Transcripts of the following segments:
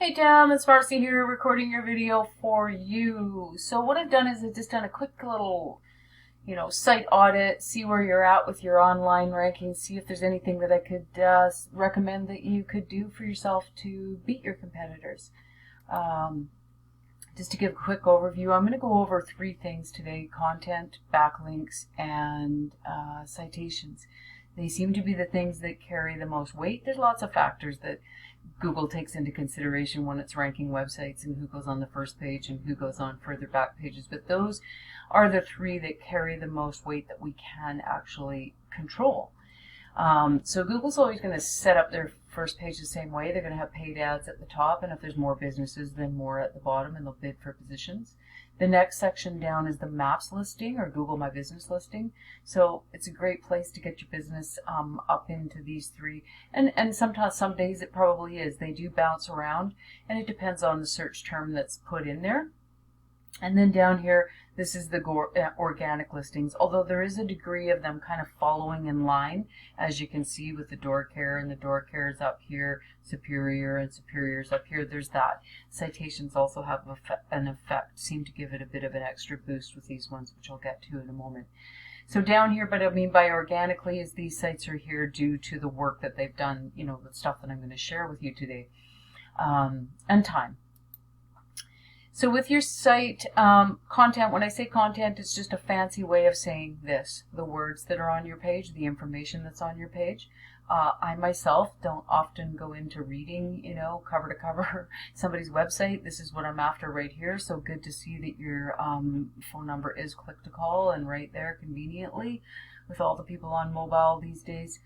Hey Tam, it's Marcy here recording your video for you. So what I've done is I've just done a quick little, site audit, see where you're at with your online rankings, see if there's anything that I could recommend that you could do for yourself to beat your competitors. Um, just to give a quick overview, I'm going to go over three things today: content, backlinks, and citations. They seem to be the things that carry the most weight. There's lots of factors that Google takes into consideration when it's ranking websites and who goes on the first page and who goes on further back pages. But those are the three that carry the most weight that we can actually control. So Google's always going to set up their first page the same way. They're going to have paid ads at the top, and if there's more businesses, then more at the bottom, and they'll bid for positions. The next section down is the Maps listing or Google My Business listing. So it's a great place to get your business up into these three. And sometimes, some days it probably is. They do bounce around, and it depends on the search term that's put in there. And then down here, this is the organic listings, although there is a degree of them kind of following in line, as you can see with the door care, and the door care is up here, superior, and superior's up here. There's that. Citations also have an effect, seem to give it a bit of an extra boost with these ones, which I'll get to in a moment. So down here, but I mean by organically, is these sites are here due to the work that they've done, the stuff that I'm going to share with you today, and time. So with your site content, when I say content, it's just a fancy way of saying this: the words that are on your page, the information that's on your page. I myself don't often go into reading, cover to cover somebody's website. This is what I'm after right here. So good to see that your phone number is click to call and right there conveniently with all the people on mobile these days.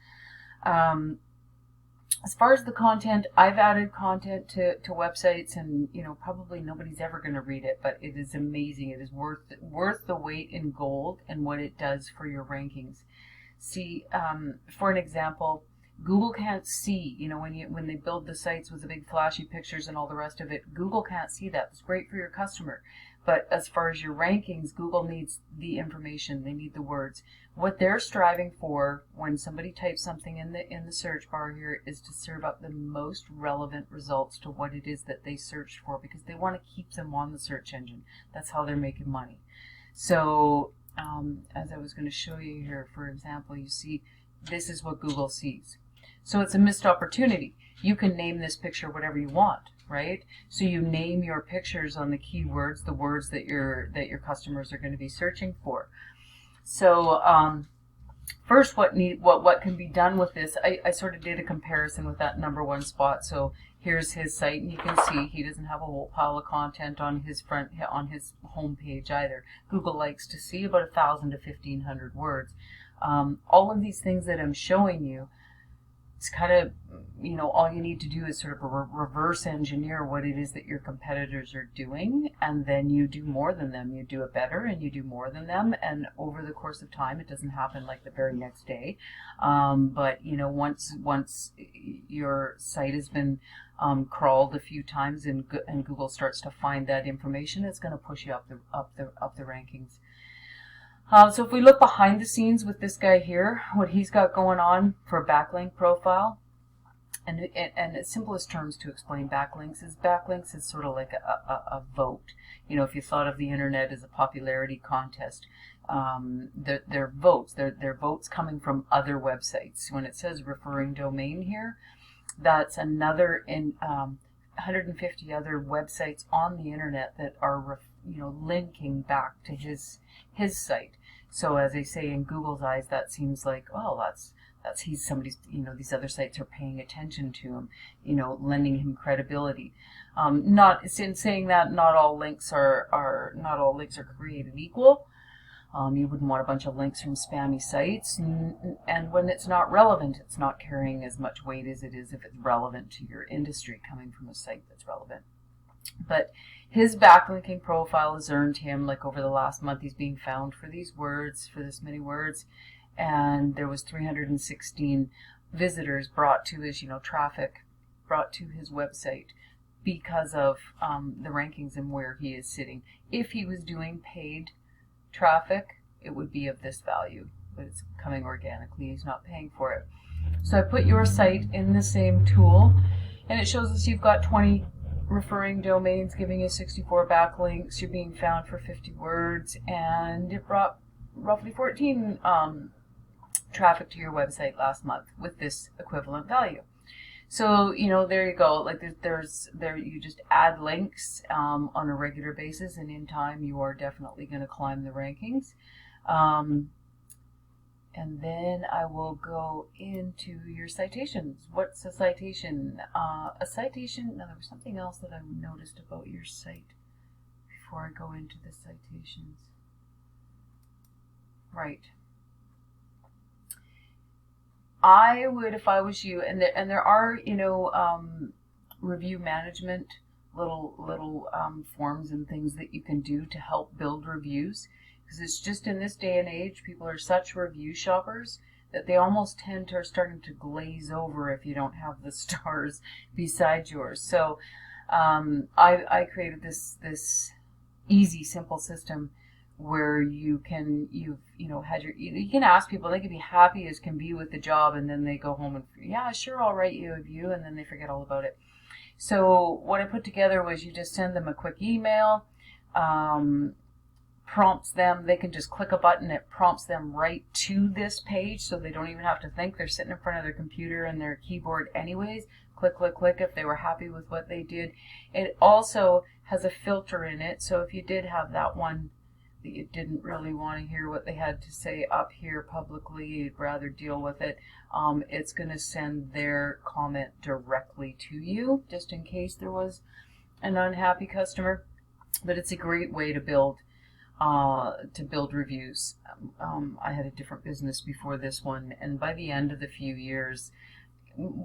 As far as the content, I've added content to websites, and probably nobody's ever going to read it, but it is amazing. It is worth the weight in gold and what it does for your rankings. See, for an example, Google can't see, when they build the sites with the big flashy pictures and all the rest of it, Google can't see that. It's great for your customer. But as far as your rankings, Google needs the information. They need the words. What they're striving for when somebody types something in the search bar here is to serve up the most relevant results to what it is that they searched for, because they want to keep them on the search engine. That's how they're making money. So as I was going to show you here, for example, you see this is what Google sees. So it's a missed opportunity. You can name this picture whatever you want, right? So you name your pictures on the keywords, the words that your customers are going to be searching for. So first, what can be done with this? I sort of did a comparison with that #1 spot. So here's his site, and you can see he doesn't have a whole pile of content on his home page either. Google likes to see about 1,000 to 1,500 words. All of these things that I'm showing you, it's kind of, all you need to do is sort of reverse engineer what it is that your competitors are doing, and then you do more than them. You do it better, and you do more than them, and over the course of time, it doesn't happen like the very next day. But once your site has been crawled a few times, and Google starts to find that information, it's going to push you up the rankings. So if we look behind the scenes with this guy here, what he's got going on for a backlink profile, and the simplest terms to explain backlinks is sort of like a vote. If you thought of the internet as a popularity contest, they're votes. They're votes coming from other websites. When it says referring domain here, that's another 150 other websites on the internet that are linking back to his site. So as they say, in Google's eyes, that seems like, oh, he's somebody's, these other sites are paying attention to him, lending him credibility. Not in saying that not all links are created equal. You wouldn't want a bunch of links from spammy sites, and when it's not relevant, it's not carrying as much weight as it is if it's relevant to your industry, coming from a site that's relevant. But his backlinking profile has earned him, like over the last month, he's being found for these words, for this many words, and there was 316 visitors brought to his, traffic brought to his website because of the rankings and where he is sitting. If he was doing paid traffic, it would be of this value, but it's coming organically. He's not paying for it. So I put your site in the same tool, and it shows us you've got 20 referring domains, giving you 64 backlinks, you're being found for 50 words, and it brought roughly 14 traffic to your website last month with this equivalent value. So, you know, there you go. Like you just add links on a regular basis, and in time you are definitely going to climb the rankings. And then I will go into your citations. What's a citation? Now there was something else that I noticed about your site before I go into the citations. Right. I would, if I was you, and there are, you know, review management little forms and things that you can do to help build reviews. Because it's just in this day and age, people are such review shoppers that they almost tend to are starting to glaze over if you don't have the stars beside yours. So I created this easy, simple system where you can you can ask people, they can be happy as can be with the job, and then they go home and, yeah, sure, I'll write you a review, and then they forget all about it. So what I put together was you just send them a quick email. Prompts them, they can just click a button, it prompts them right to this page, so they don't even have to think. They're sitting in front of their computer and their keyboard anyways. Click, click, click if they were happy with what they did. It also has a filter in it, so if you did have that one that you didn't really want to hear what they had to say up here publicly, you'd rather deal with it, it's going to send their comment directly to you, just in case there was an unhappy customer. But it's a great way to build reviews. I had a different business before this one, and by the end of the few years,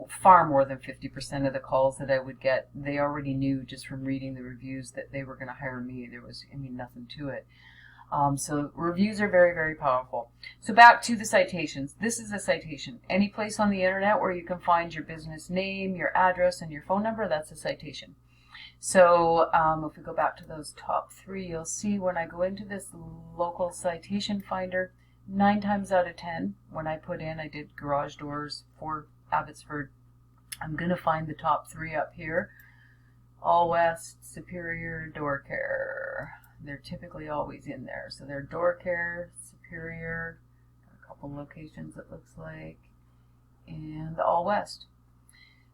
far more than 50% of the calls that I would get, they already knew just from reading the reviews that they were going to hire me. There was, nothing to it. So reviews are very, very powerful. So back to the citations. This is a citation. Any place on the internet where you can find your business name, your address, and your phone number, that's a citation. So if we go back to those top three, you'll see when I go into this local citation finder, 9 times out of 10, when I put in, I did garage doors for Abbotsford, I'm going to find the top 3 up here. All West, Superior, Door Care. They're typically always in there. So they're Door Care, Superior, got a couple locations it looks like, and the All West.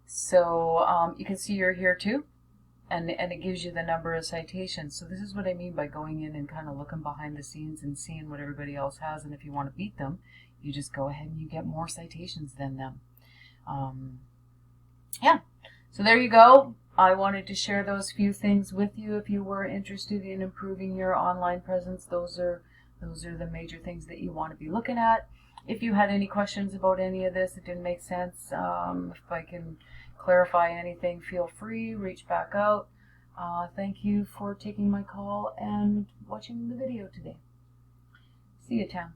So you can see you're here too. And it gives you the number of citations. So this is what I mean by going in and kind of looking behind the scenes and seeing what everybody else has. And if you want to beat them, you just go ahead and you get more citations than them. Yeah. So there you go. I wanted to share those few things with you. If you were interested in improving your online presence, those are the major things that you want to be looking at. If you had any questions about any of this, it didn't make sense, if I can clarify anything, feel free, reach back out. Thank you for taking my call and watching the video today. See you, Tam.